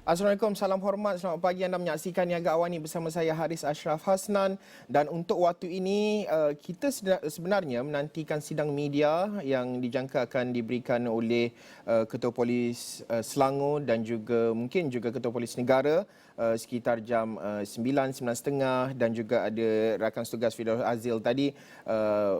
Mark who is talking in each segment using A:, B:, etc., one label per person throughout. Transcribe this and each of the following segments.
A: Assalamualaikum, salam hormat, selamat pagi. Anda menyaksikan Niaga Awani bersama saya Haris Ashraf Hasnan, dan untuk waktu ini kita sebenarnya menantikan sidang media yang dijangka akan diberikan oleh Ketua Polis Selangor dan juga mungkin juga Ketua Polis Negara sekitar jam 9:30, dan juga ada rakan setugas Firdaus Azil tadi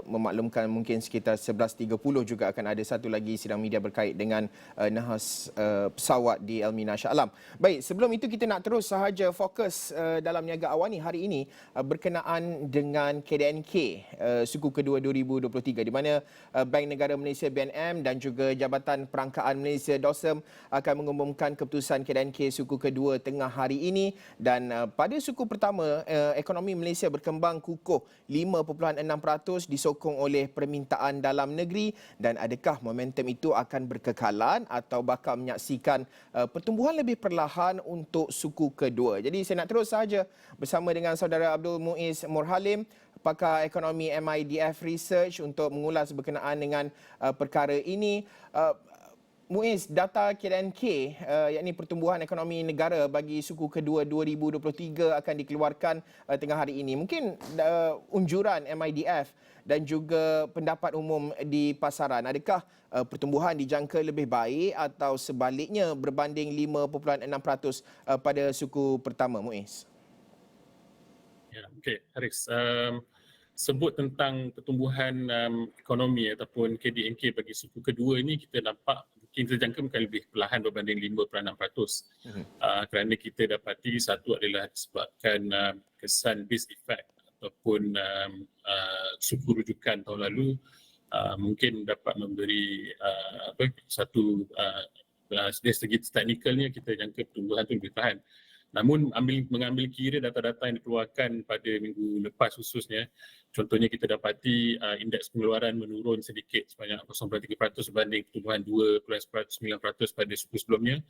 A: memaklumkan mungkin sekitar 11:30 juga akan ada satu lagi sidang media berkait dengan nahas pesawat di Elmina Shah Alam. Baik, sebelum itu kita nak terus sahaja fokus dalam Niaga Awani hari ini berkenaan dengan KDNK suku kedua 2023, di mana Bank Negara Malaysia BNM dan juga Jabatan Perangkaan Malaysia DOSM akan mengumumkan keputusan KDNK suku kedua tengah hari ini. Dan pada suku pertama, ekonomi Malaysia berkembang kukuh 5.6% disokong oleh permintaan dalam negeri, dan adakah momentum itu akan berkekalan atau bakal menyaksikan pertumbuhan lebih perlahan untuk suku kedua. Jadi saya nak terus saja bersama dengan saudara Abdul Muiz Murhalim, pakar ekonomi MIDF Research, untuk mengulas berkenaan dengan perkara ini. Muiz, data KDNK yakni pertumbuhan ekonomi negara bagi suku kedua 2023 akan dikeluarkan tengah hari ini. Mungkin unjuran MIDF dan juga pendapat umum di pasaran, adakah pertumbuhan dijangka lebih baik atau sebaliknya berbanding 5.6% pada suku pertama, Muiz?
B: Ya, okey, Haris. Sebut tentang pertumbuhan ekonomi ataupun KDNK bagi suku kedua ini, kita nampak mungkin terjangka bukan lebih perlahan berbanding 5.6%. Kerana kita dapati satu adalah disebabkan kesan base effect ataupun suku rujukan tahun lalu mungkin dapat memberi satu dari segi teknikalnya kita jangka pertumbuhan itu lebih perlahan. Namun mengambil kira data-data yang dikeluarkan pada minggu lepas khususnya, contohnya kita dapati indeks pengeluaran menurun sedikit sebanyak 0.3% berbanding pertumbuhan 2.9% pada suku sebelumnya,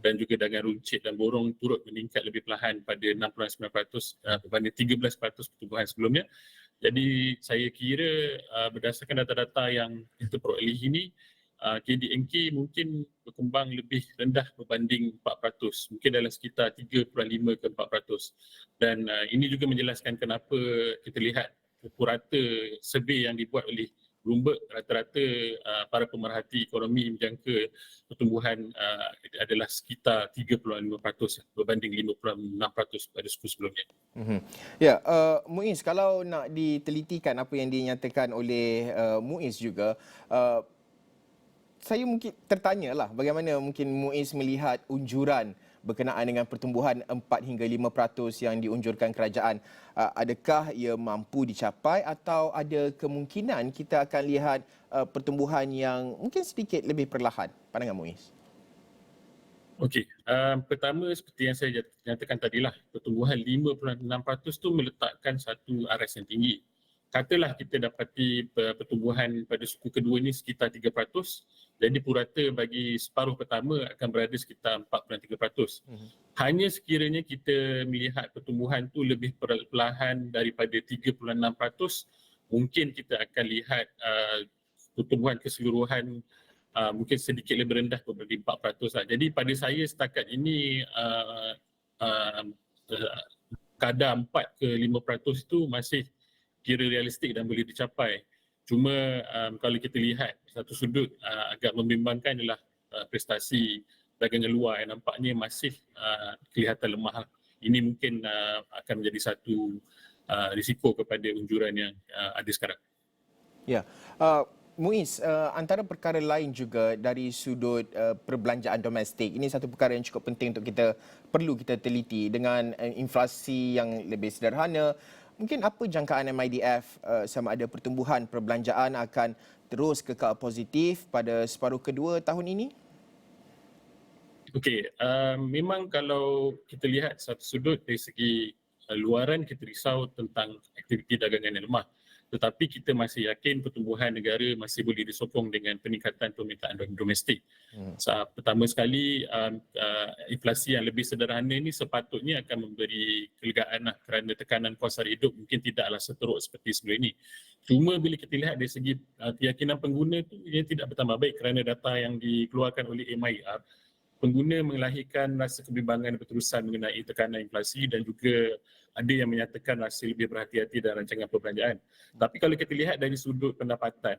B: dan juga dagangan runcit dan borong turut meningkat lebih perlahan pada 6.9% berbanding 13% pertumbuhan sebelumnya. Jadi saya kira berdasarkan data-data yang kita peroleh ini, KDNK mungkin berkembang lebih rendah berbanding 4%, mungkin dalam sekitar 3.5 ke 4%. Dan ini juga menjelaskan kenapa kita lihat purata survey yang dibuat oleh Bloomberg, rata-rata para pemerhati ekonomi menjangka pertumbuhan adalah sekitar 3.5% berbanding 5.6% pada suku sebelumnya.
A: Ya, Muiz, kalau nak ditelitikan apa yang dinyatakan oleh Muiz juga, saya mungkin tertanyalah bagaimana mungkin Muiz melihat unjuran berkenaan dengan pertumbuhan 4 hingga 5% yang diunjurkan kerajaan. Adakah ia mampu dicapai atau ada kemungkinan kita akan lihat pertumbuhan yang mungkin sedikit lebih perlahan? Pandangan Muiz.
B: Okey, pertama seperti yang saya nyatakan tadilah, pertumbuhan 5.6% tu meletakkan satu aras yang tinggi. Katalah kita dapati pertumbuhan pada suku kedua ini sekitar 3%, jadi purata bagi separuh pertama akan berada sekitar 4.3%. Hanya sekiranya kita melihat pertumbuhan tu lebih perlahan daripada 3.6%, mungkin kita akan lihat pertumbuhan keseluruhan mungkin sedikit lebih rendah berbanding 4% lah. Jadi pada saya setakat ini kadar 4 ke 5% itu masih kira realistik dan boleh dicapai. Cuma kalau kita lihat satu sudut agak membimbangkan adalah prestasi dagangan luar yang nampaknya masih kelihatan lemah. Ini mungkin akan menjadi satu risiko kepada unjuran yang ada sekarang.
A: Ya, Muiz, antara perkara lain juga dari sudut perbelanjaan domestik, ini satu perkara yang cukup penting untuk perlu kita teliti dengan inflasi yang lebih sederhana. Mungkin apa jangkaan MIDF sama ada pertumbuhan perbelanjaan akan terus kekal positif pada separuh kedua tahun ini?
B: Okey, memang kalau kita lihat satu sudut dari segi luaran, kita risau tentang aktiviti dagangan yang lemah. Tetapi kita masih yakin pertumbuhan negara masih boleh disokong dengan peningkatan permintaan domestik. Pertama sekali, inflasi yang lebih sederhana ini sepatutnya akan memberi kelegaan kerana tekanan kos sara hidup mungkin tidaklah seteruk seperti sebelum ini. Cuma bila kita lihat dari segi keyakinan pengguna itu, ia tidak bertambah baik kerana data yang dikeluarkan oleh MIR, pengguna melahirkan rasa kebimbangan berterusan mengenai tekanan inflasi dan juga ada yang menyatakan rasa lebih berhati-hati dalam rancangan perbelanjaan. Tapi kalau kita lihat dari sudut pendapatan,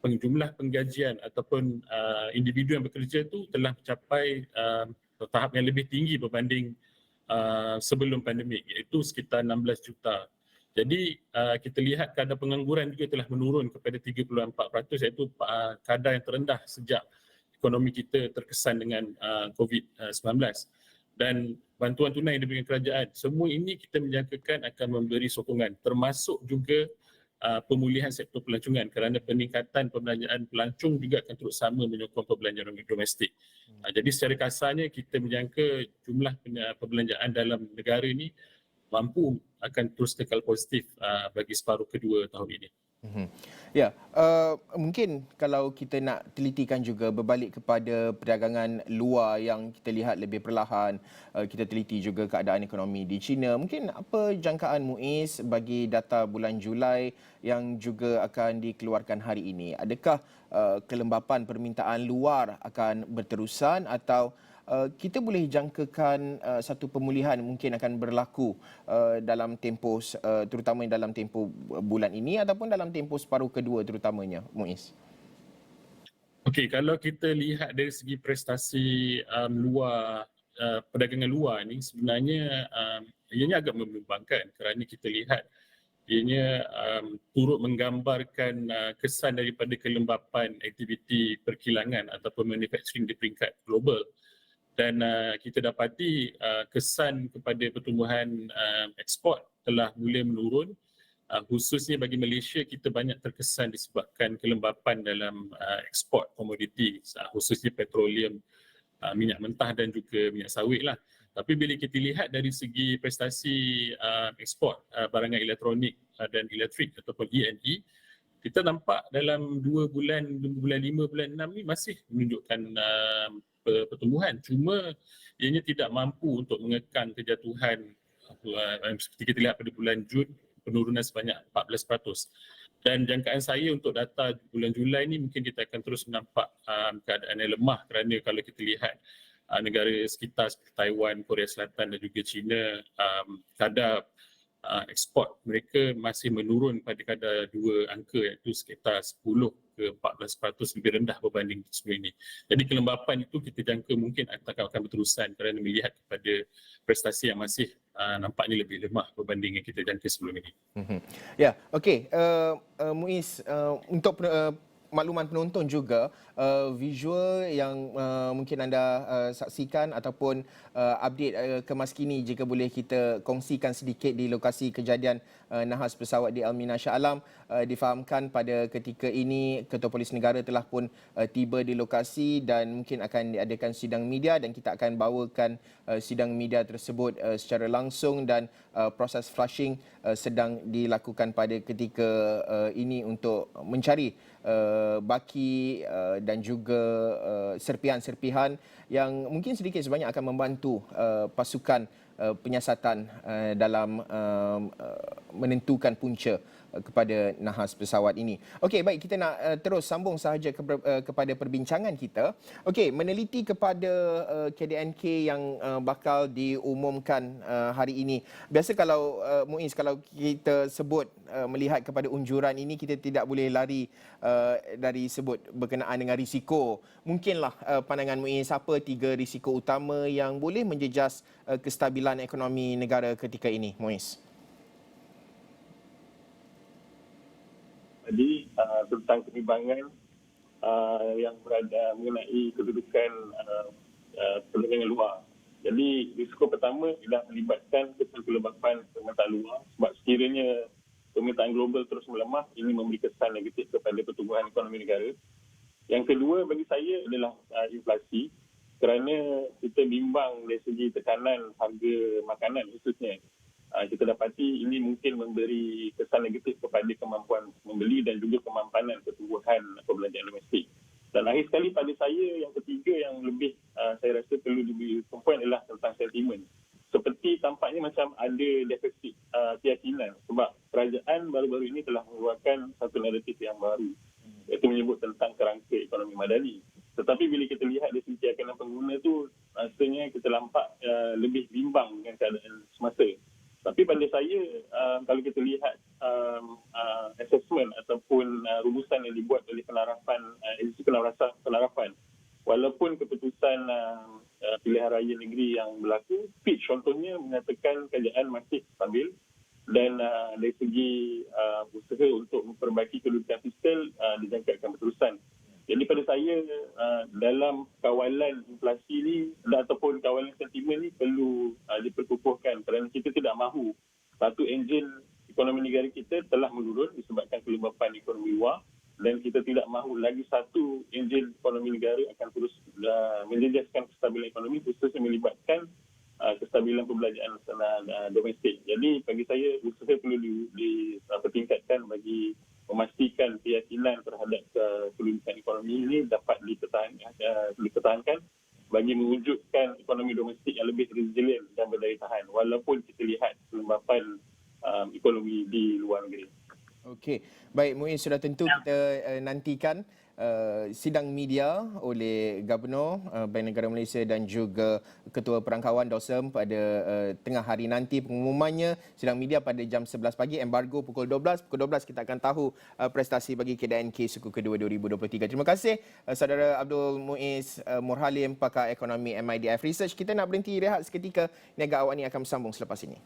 B: jumlah penggajian ataupun individu yang bekerja tu telah mencapai tahap yang lebih tinggi berbanding sebelum pandemik, iaitu sekitar 16 juta. Jadi kita lihat kadar pengangguran juga telah menurun kepada 34%, iaitu kadar yang terendah sejak ekonomi kita terkesan dengan COVID-19. Dan bantuan tunai yang diberikan kerajaan, semua ini kita menjangkakan akan memberi sokongan, termasuk juga pemulihan sektor pelancongan, kerana peningkatan perbelanjaan pelancong juga akan terus sama menyokong perbelanjaan domestik. Jadi secara kasarnya kita menjangka jumlah perbelanjaan dalam negara ini mampu akan terus kekal positif bagi separuh kedua tahun ini.
A: Ya, mungkin kalau kita nak telitikan juga berbalik kepada perdagangan luar yang kita lihat lebih perlahan, kita teliti juga keadaan ekonomi di China. Mungkin apa jangkaan Muiz bagi data bulan Julai yang juga akan dikeluarkan hari ini? Adakah kelembapan permintaan luar akan berterusan atau kita boleh jangkakan satu pemulihan mungkin akan berlaku dalam tempoh terutama dalam tempoh bulan ini ataupun dalam tempoh separuh kedua terutamanya, Muiz?
B: Okey, kalau kita lihat dari segi prestasi luar, perdagangan luar ni sebenarnya ianya agak membimbangkan kerana kita lihat ianya turut menggambarkan kesan daripada kelembapan aktiviti perkilangan ataupun manufacturing di peringkat global. Dan kita dapati kesan kepada pertumbuhan ekspor telah mula menurun, khususnya bagi Malaysia kita banyak terkesan disebabkan kelembapan dalam ekspor komoditi, khususnya petroleum, minyak mentah dan juga minyak sawit lah. Tapi bila kita lihat dari segi prestasi ekspor barangan elektronik dan elektrik ataupun E&E, kita nampak dalam 2 bulan 5 bulan 6 ni masih menunjukkan pertumbuhan, cuma ianya tidak mampu untuk mengekang kejatuhan seperti kita lihat pada bulan Jun, penurunan sebanyak 14%. Dan jangkaan saya untuk data bulan Julai ni mungkin kita akan terus nampak keadaan yang lemah kerana kalau kita lihat negara sekitar seperti Taiwan, Korea Selatan dan juga China, kadar ekspor mereka masih menurun pada kadar 2 angka, iaitu sekitar 10 ke 14% lebih rendah berbanding sebelum ini. Jadi kelembapan itu kita jangka mungkin akan berterusan kerana melihat kepada prestasi yang masih nampaknya lebih lemah berbanding yang kita jangka sebelum ini.
A: Ya, okey. Muiz, untuk makluman penonton juga, visual yang mungkin anda saksikan ataupun update kemaskini jika boleh kita kongsikan sedikit di lokasi kejadian nahas pesawat di Almina Shah Alam. Difahamkan pada ketika ini Ketua Polis Negara telah pun tiba di lokasi dan mungkin akan diadakan sidang media dan kita akan bawakan sidang media tersebut secara langsung dan proses flushing sedang dilakukan pada ketika ini untuk mencari baki dan juga serpihan-serpihan yang mungkin sedikit sebanyak akan membantu pasukan penyiasatan dalam menentukan punca kepada nahas pesawat ini. Okey, baik, kita nak terus sambung sahaja kepada perbincangan kita. Okey, meneliti kepada KDNK yang bakal diumumkan hari ini. Biasa kalau Muiz, kalau kita sebut melihat kepada unjuran ini, kita tidak boleh lari dari sebut berkenaan dengan risiko. Mungkinlah pandangan Muiz, apa 3 risiko utama yang boleh menjejas kestabilan ekonomi negara ketika ini, Muiz?
C: Jadi tentang kebimbangan yang berada mengenai kedudukan perdagangan luar. Jadi risiko pertama ialah melibatkan kelembapan permintaan luar, sebab sekiranya permintaan global terus melemah, ini memberi kesan negatif kepada pertumbuhan ekonomi negara. Yang kedua bagi saya adalah inflasi, kerana kita bimbang dari segi tekanan harga makanan khususnya. Kita dapati ini mungkin memberi kesan negatif kepada kemampuan membeli dan juga kemampanan pertumbuhan perbelanjaan domestik. Dan akhir sekali pada saya yang ketiga yang lebih saya rasa perlu diperhatikan adalah tentang sentimen. Seperti tampaknya macam ada defisit keyakinan sebab kerajaan baru-baru ini telah mengeluarkan satu naratif yang baru, iaitu menyebut tentang kerangka ekonomi madani. Tetapi bila kita lihat dari segi keyakinan pengguna tu lebih bimbang dengan keadaan semasa. Tapi pada saya, kalau kita lihat assessment ataupun rumusan yang dibuat oleh agensi penarafan, walaupun keputusan pilihan raya negeri yang berlaku, Fitch contohnya menyatakan keadaan masih stabil dan dari segi usaha untuk memperbaiki kedudukan fiskal dijangka akan berterusan. Jadi pada saya dalam kawalan inflasi ni ataupun kawalan sentimen ni perlu diperkukuhkan kerana kita tidak mahu satu enjin ekonomi negara kita telah menurun disebabkan kelembapan ekonomi luar dan kita tidak mahu lagi satu enjin ekonomi negara akan terus menjejaskan kestabilan ekonomi khususnya melibatkan kestabilan perbelanjaan domestik. Jadi bagi saya usaha perlu dipertingkatkan bagi memastikan keyakinan terhadap kedudukan ekonomi ini dapat dipertahankan bagi mewujudkan ekonomi domestik yang lebih resilient dan berdaya tahan walaupun kita lihat kelembapan ekonomi di luar negeri.
A: Okey, baik Muiz, sudah tentu kita nantikan sidang media oleh Gubernur Bank Negara Malaysia dan juga Ketua Perangkawan DOSM pada tengah hari nanti. Pengumumannya sidang media pada jam 11 pagi, embargo pukul 12. Pukul 12 kita akan tahu prestasi bagi KDNK suku kedua 2023. Terima kasih Saudara Abdul Muiz Murhalim, pakar ekonomi MIDF Research. Kita nak berhenti rehat seketika. Niaga awak ni akan bersambung selepas ini.